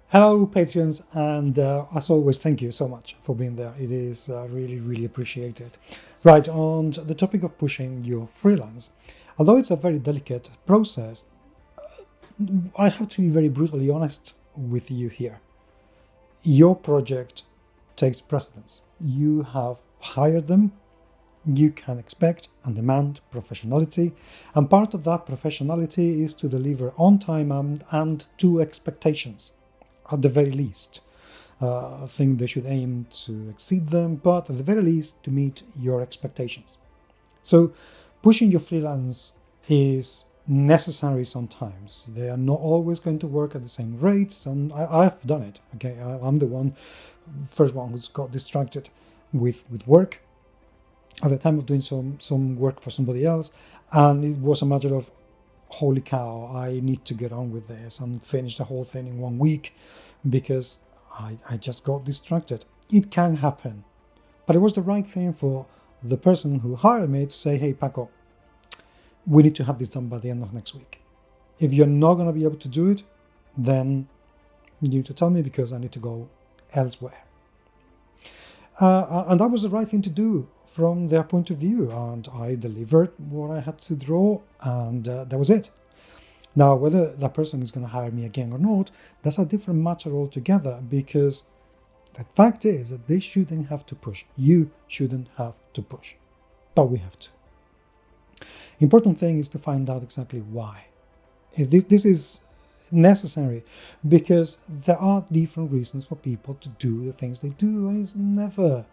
Hello, patrons, and as always, thank you so much for being there. It is really, really appreciated. Right, on the topic of pushing your freelance, although it's a very delicate process, I have to be very brutally honest with you here. Your project takes precedence. You have hired them, you can expect and demand professionality, and part of that professionality is to deliver on time and to expectations, at the very least. I think they should aim to exceed them, but at the very least to meet your expectations. So pushing your freelance is necessary sometimes. They are not always going to work at the same rates. And I've done it. Okay, I'm the first one who's got distracted with work at the time of doing some work for somebody else, and it was a matter of, holy cow, I need to get on with this and finish the whole thing in 1 week because I just got distracted. It can happen, but it was the right thing for the person who hired me to say, hey Paco, we need to have this done by the end of next week. If you're not going to be able to do it, then you need to tell me because I need to go elsewhere. And that was the right thing to do from their point of view, and I delivered what I had to draw, and that was it. Now, whether that person is going to hire me again or not, that's a different matter altogether, because the fact is that they shouldn't have to push. You shouldn't have to push, but we have to. Important thing is to find out exactly why. This is necessary because there are different reasons for people to do the things they do, and it's never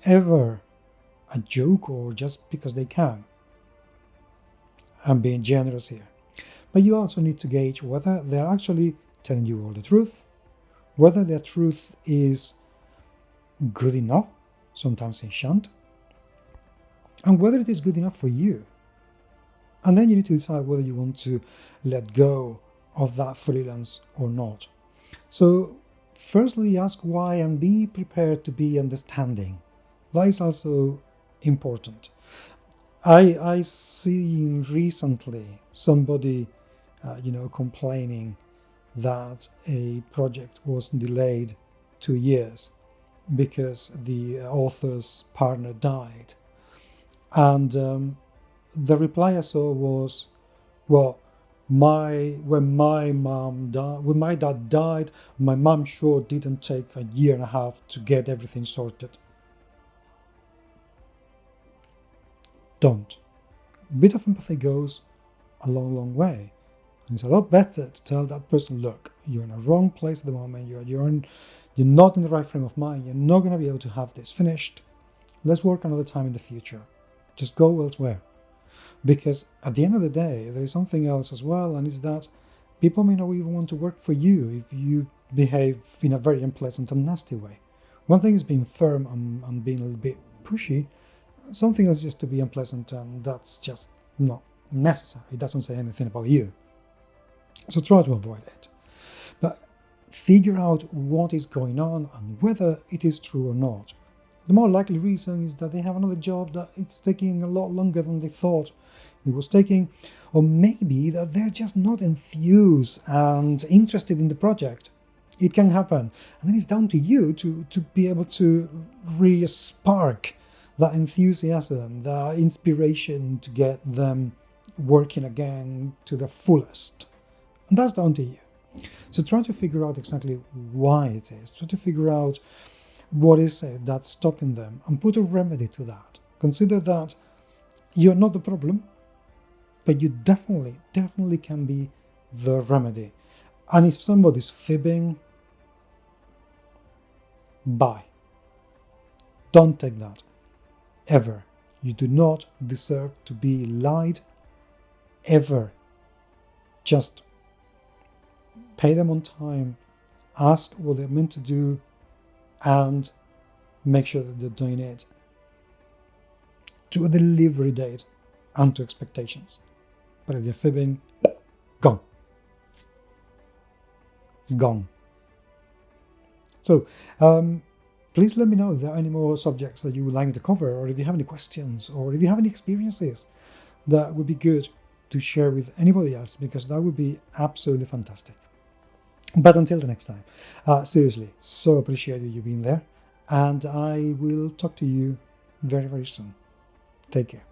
ever a joke or just because they can. I'm being generous here, but you also need to gauge whether they're actually telling you all the truth, whether their truth is good enough, sometimes they shan't, and whether it is good enough for you. And then you need to decide whether you want to let go of that freelance or not. So firstly, ask why and be prepared to be understanding. That is also important. I seen recently somebody complaining that a project was delayed 2 years because the author's partner died, and the reply I saw was, well, when my dad died, my mom sure didn't take a year and a half to get everything sorted. Don't. A bit of empathy goes a long, long way. And it's a lot better to tell that person, look, you're in a wrong place at the moment, you're not in the right frame of mind, you're not going to be able to have this finished. Let's work another time in the future. Just go elsewhere. Because at the end of the day, there is something else as well, and it's that people may not even want to work for you if you behave in a very unpleasant and nasty way. One thing is being firm and being a little bit pushy. Something else is just to be unpleasant, and that's just not necessary. It doesn't say anything about you. So try to avoid it. But figure out what is going on and whether it is true or not. The more likely reason is that they have another job that it's taking a lot longer than they thought it was taking, or maybe that they're just not enthused and interested in the project. It can happen, and then it's down to you to be able to re-spark that enthusiasm, the inspiration to get them working again to the fullest. And that's down to you. So try to figure out exactly why it is. Try to figure out what is it that's stopping them and put a remedy to that. Consider that you're not the problem, but you definitely can be the remedy. And if somebody's fibbing, bye. Don't take that. Ever. You do not deserve to be lied. Ever. Just pay them on time. Ask what they're meant to do, and make sure that they're doing it to a delivery date and to expectations. But if they're fibbing, gone. Gone. So, please let me know if there are any more subjects that you would like me to cover, or if you have any questions, or if you have any experiences that would be good to share with anybody else, because that would be absolutely fantastic. But until the next time, seriously, so appreciated you being there, and I will talk to you very, very soon. Take care.